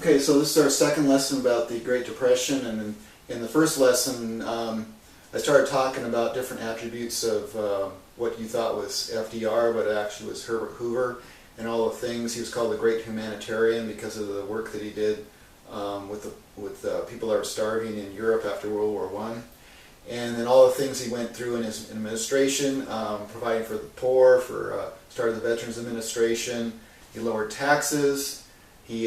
Okay, so this is our second lesson about the Great Depression, and in the first lesson I started talking about different attributes of what you thought was FDR, but it actually was Herbert Hoover, and all the things. He was called the Great Humanitarian because of the work that he did with people that were starving in Europe after World War I. And then all the things he went through in his administration, providing for the poor, started the Veterans Administration. He lowered taxes. He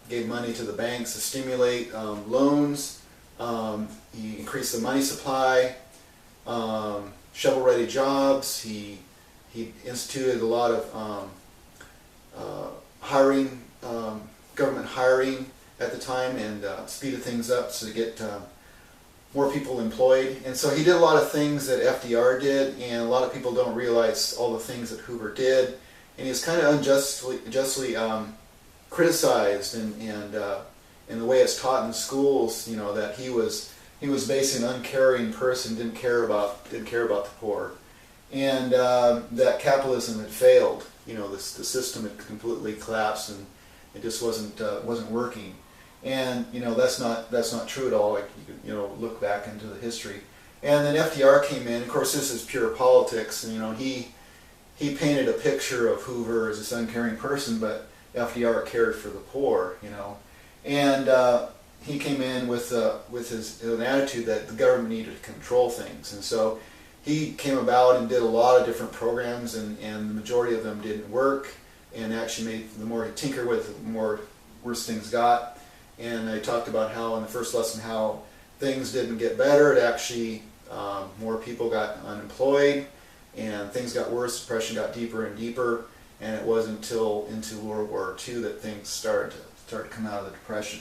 gave money to the banks to stimulate loans. He increased the money supply, shovel-ready jobs. He instituted a lot of hiring, government hiring at the time, and speeded things up so to get more people employed. And so he did a lot of things that FDR did, and a lot of people don't realize all the things that Hoover did. And he was kind of unjustly criticized, and the way it's taught in schools, you know, that he was basically an uncaring person, didn't care about the poor, and that capitalism had failed. You know, the system had completely collapsed, and it just wasn't working. And you know, that's not true at all. Like, you know, look back into the history. And then FDR came in. Of course, this is pure politics, and you know, he painted a picture of Hoover as this uncaring person, but FDR cared for the poor, you know. And he came in with an attitude that the government needed to control things, and so he came about and did a lot of different programs, and the majority of them didn't work, and actually made, the more he tinkered with it, the more worse things got. And I talked about how in the first lesson how things didn't get better. It actually, more people got unemployed, and things got worse. Depression got deeper and deeper, and it wasn't until into World War II that things started to come out of the Depression.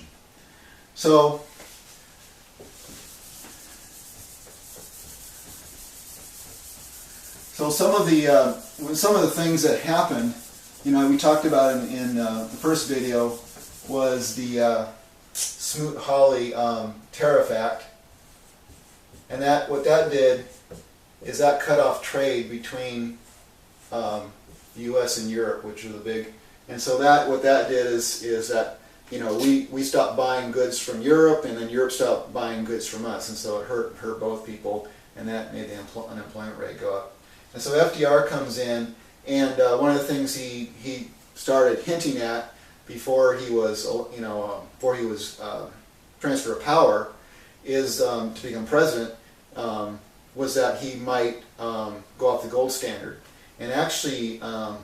So some of the things that happened, you know, we talked about in the first video, was the Smoot-Hawley Tariff Act, and what that did is that cut off trade between the U.S. and Europe, which are the big. And so what that did is that, you know, we stopped buying goods from Europe, and then Europe stopped buying goods from us, and so it hurt both people, and that made the unemployment rate go up. And so FDR comes in, and one of the things he started hinting at before he was transfer of power is to become president, was that he might go off the gold standard. And actually, I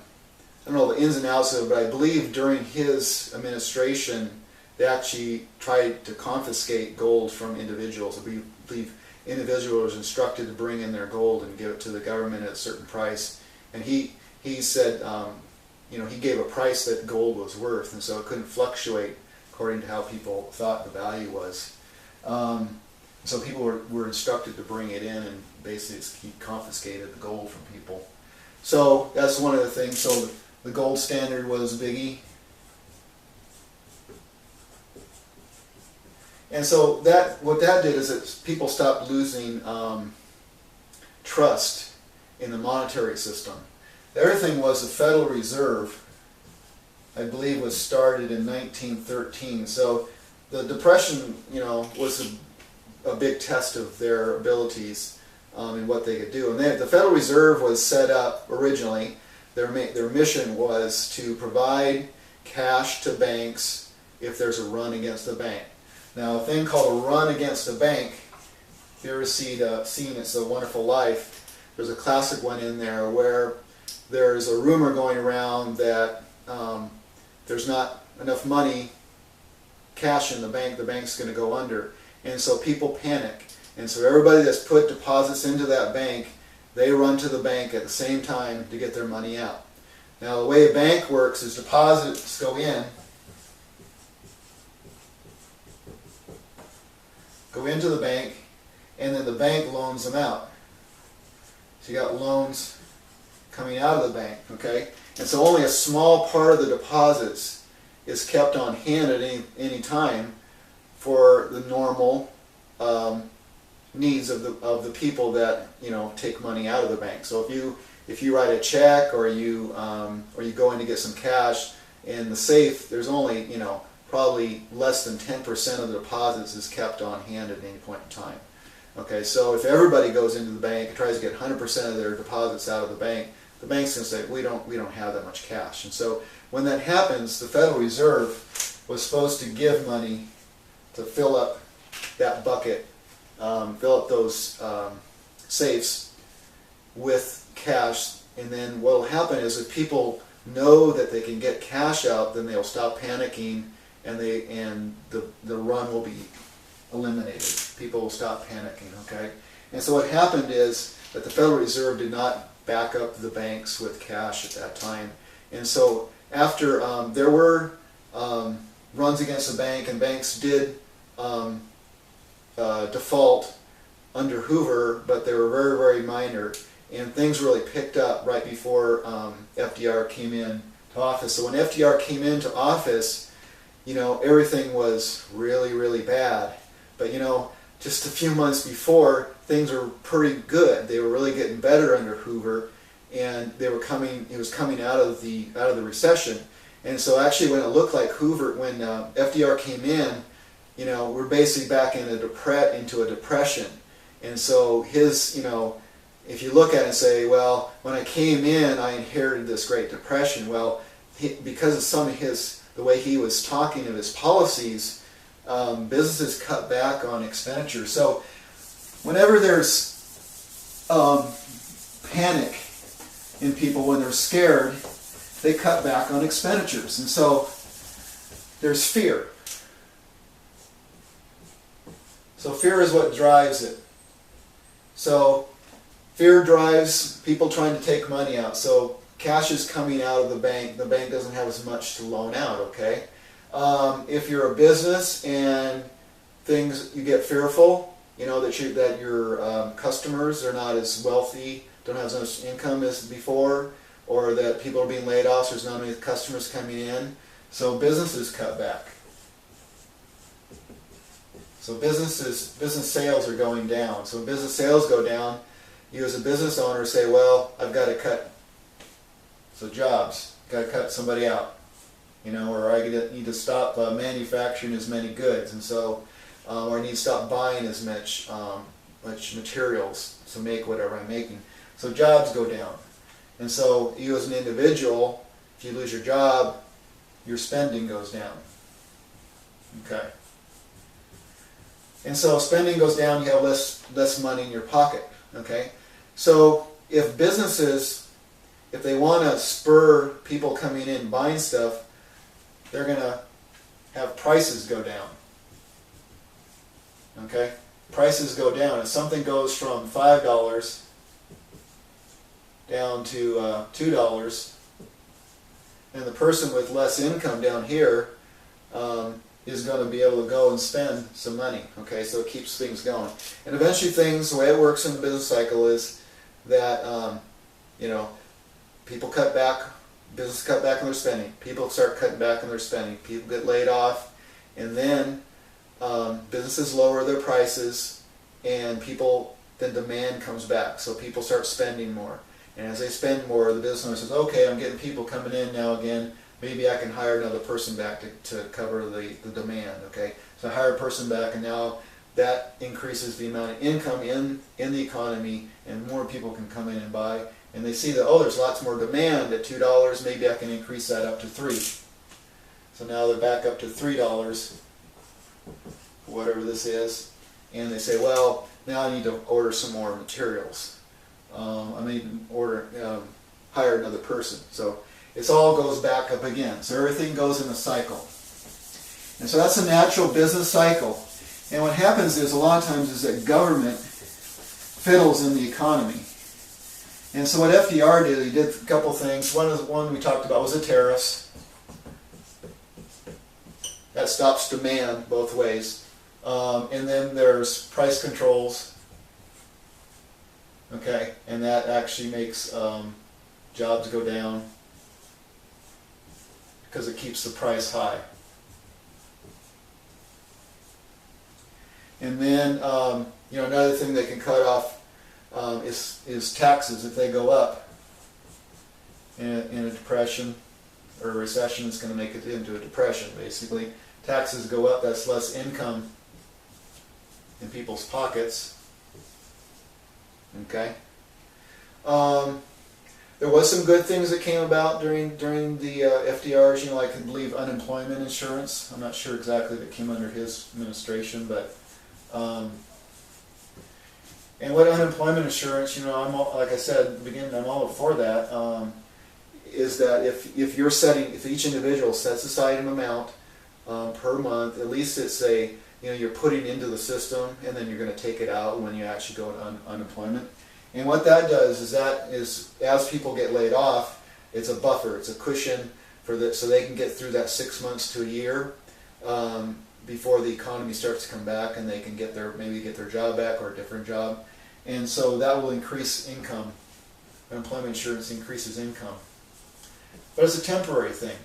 don't know the ins and outs of it, but I believe during his administration they actually tried to confiscate gold from individuals. I believe individuals were instructed to bring in their gold and give it to the government at a certain price. And he said, you know, he gave a price that gold was worth, and so it couldn't fluctuate according to how people thought the value was. So people were instructed to bring it in, and basically he confiscated the gold from people. So that's one of the things. So the gold standard was a biggie. And so what that did is that people stopped losing trust in the monetary system. The other thing was the Federal Reserve, I believe, was started in 1913. So the Depression, you know, was a big test of their abilities and what they could do. And the Federal Reserve was set up originally. Their mission was to provide cash to banks if there's a run against the bank. Now, a thing called a run against a bank, if you ever seen It's a Wonderful Life, there's a classic one in there where there's a rumor going around that there's not enough money, cash in the bank's going to go under. And so people panic. And so everybody that's put deposits into that bank, they run to the bank at the same time to get their money out. Now the way a bank works is deposits go into the bank, and then the bank loans them out. So you got loans coming out of the bank, okay? And so only a small part of the deposits is kept on hand at any time for the normal needs of the people that, you know, take money out of the bank. So if you write a check or you go in to get some cash in the safe, there's only, you know, probably less than 10% of the deposits is kept on hand at any point in time. Okay, so if everybody goes into the bank and tries to get 100% of their deposits out of the bank's going to say, we don't have that much cash. And so when that happens, the Federal Reserve was supposed to give money to fill up that bucket, fill up those safes with cash. And then what will happen is if people know that they can get cash out, then they'll stop panicking, and the run will be eliminated. People will stop panicking. Okay, and so what happened is that the Federal Reserve did not back up the banks with cash at that time, and so after there were runs against the bank, and banks did default under Hoover, but they were very, very minor. And things really picked up right before FDR came in to office. So when FDR came into office, everything was really, really bad. But just a few months before, things were pretty good. They were really getting better under Hoover, and he was coming out of the recession. And so actually, when it looked like when FDR came in, we're basically back into a depression. And so his, if you look at it and say, well, when I came in, I inherited this Great Depression. Well, because of some of the way he was talking of his policies, businesses cut back on expenditure. So whenever there's panic in people, when they're scared, they cut back on expenditures. And so there's fear. So fear is what drives it. So fear drives people trying to take money out. So cash is coming out of the bank. The bank doesn't have as much to loan out, okay? If you're a business and you get fearful, that your customers are not as wealthy, don't have as much income as before, or that people are being laid off, so there's not many customers coming in. So businesses cut back. So business sales are going down. So when business sales go down, you as a business owner say, well, I've got to cut. So jobs, got to cut somebody out, or I need to stop manufacturing as many goods, and so, or I need to stop buying as much materials to make whatever I'm making. So jobs go down, and so you as an individual, if you lose your job, your spending goes down. Okay. And so spending goes down, you have less money in your pocket. Okay. So if businesses, if they want to spur people coming in and buying stuff, they're going to have prices go down. Okay? Prices go down. If something goes from $5 down to $2, and the person with less income down here is going to be able to go and spend some money. Okay? So it keeps things going. And eventually the way it works in the business cycle is that, people cut back, business cut back on their spending. People start cutting back on their spending. People get laid off, and then businesses lower their prices, and then demand comes back. So people start spending more. And as they spend more, the business owner says, okay, I'm getting people coming in now again. Maybe I can hire another person back to cover the demand. Okay, so I hire a person back, and now that increases the amount of income in the economy, and more people can come in and buy. And they see that, there's lots more demand at $2, maybe I can increase that up to $3. So now they're back up to $3, whatever this is. And they say, well, now I need to order some more materials. I need to hire another person. So it all goes back up again. So everything goes in a cycle. And so that's a natural business cycle. And what happens is, a lot of times, is that government fiddles in the economy. And so what FDR did, he did a couple things. One we talked about was the tariffs. That stops demand both ways. And then there's price controls. Okay, and that actually makes jobs go down because it keeps the price high. And then another thing they can cut off is taxes if they go up in a depression. or a recession is going to make it into a depression. Basically, taxes go up, that's less income in people's pockets. Okay. There was some good things that came about during the FDR's, I can believe unemployment insurance. I'm not sure exactly if it came under his administration, but and what unemployment insurance, like I said at the beginning, I'm all for that. Is that if each individual sets aside an amount per month, at least it's you're putting into the system, and then you're going to take it out when you actually go to unemployment. And what that does is as people get laid off, it's a buffer, it's a cushion so they can get through that 6 months to a year before the economy starts to come back, and they can maybe get their job back or a different job. And so that will increase income. Unemployment insurance increases income. But it's a temporary thing.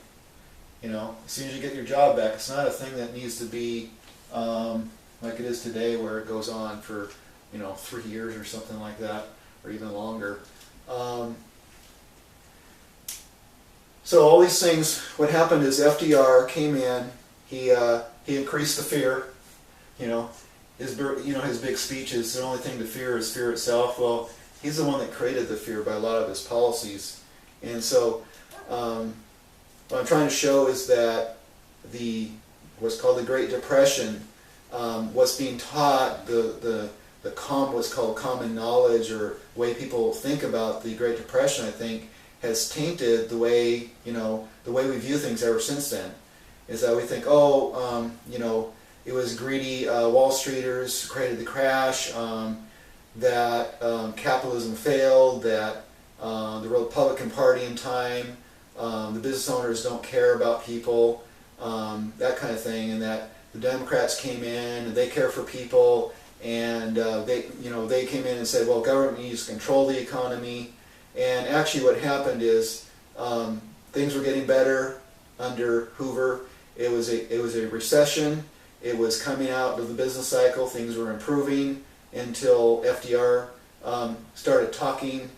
As soon as you get your job back, it's not a thing that needs to be like it is today, where it goes on for 3 years or something like that, or even longer. So all these things, what happened is FDR came in, he increased the fear. His big speech is the only thing to fear is fear itself. Well, he's the one that created the fear by a lot of his policies. And so what I'm trying to show is that what's called the Great Depression, what's being taught, what's called common knowledge, or way people think about the Great Depression, I think, has tainted the way we view things ever since then. Is that we think, it was greedy Wall Streeters created the crash, that capitalism failed, that the Republican Party in time, the business owners don't care about people, that kind of thing, and that the Democrats came in and they care for people, and they came in and said, well, government needs to control the economy. And actually what happened is things were getting better under Hoover. It was a recession. It was coming out of the business cycle. Things were improving until FDR started talking,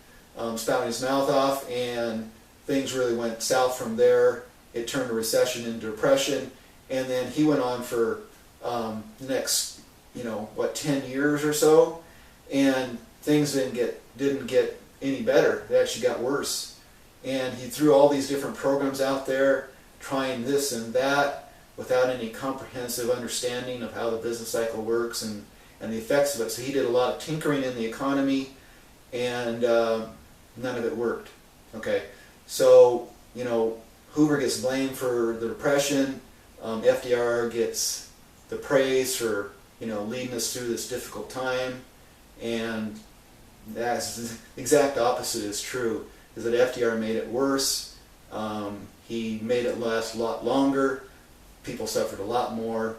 spouting his mouth off, and things really went south from there. It turned a recession into depression, and then he went on for the next 10 years or so, and things didn't get any better. They actually got worse. And he threw all these different programs out there, trying this and that, without any comprehensive understanding of how the business cycle works and the effects of it. So he did a lot of tinkering in the economy, and none of it worked. Okay, so Hoover gets blamed for the Depression. FDR gets the praise for leading us through this difficult time, and that's the exact opposite is true. Is that FDR made it worse. He made it last a lot longer. People suffered a lot more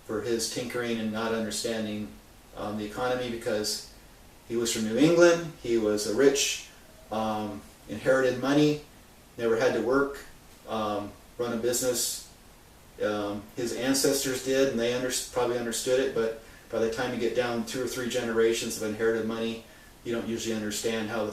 for his tinkering and not understanding the economy, because he was from New England. He was a rich, inherited money, never had to work, run a business. His ancestors did, and they probably understood it, but by the time you get down 2 or 3 generations of inherited money, you don't usually understand how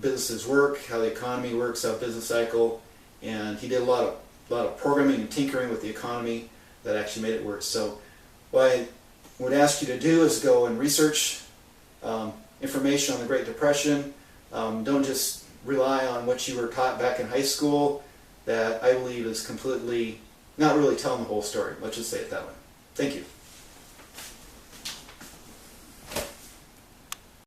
businesses work, how the economy works, how business cycle. And he did a lot of programming and tinkering with the economy that actually made it worse. So what I would ask you to do is go and research information on the Great Depression. Don't just rely on what you were taught back in high school. That I believe is completely not really telling the whole story. Let's just say it that way. Thank you.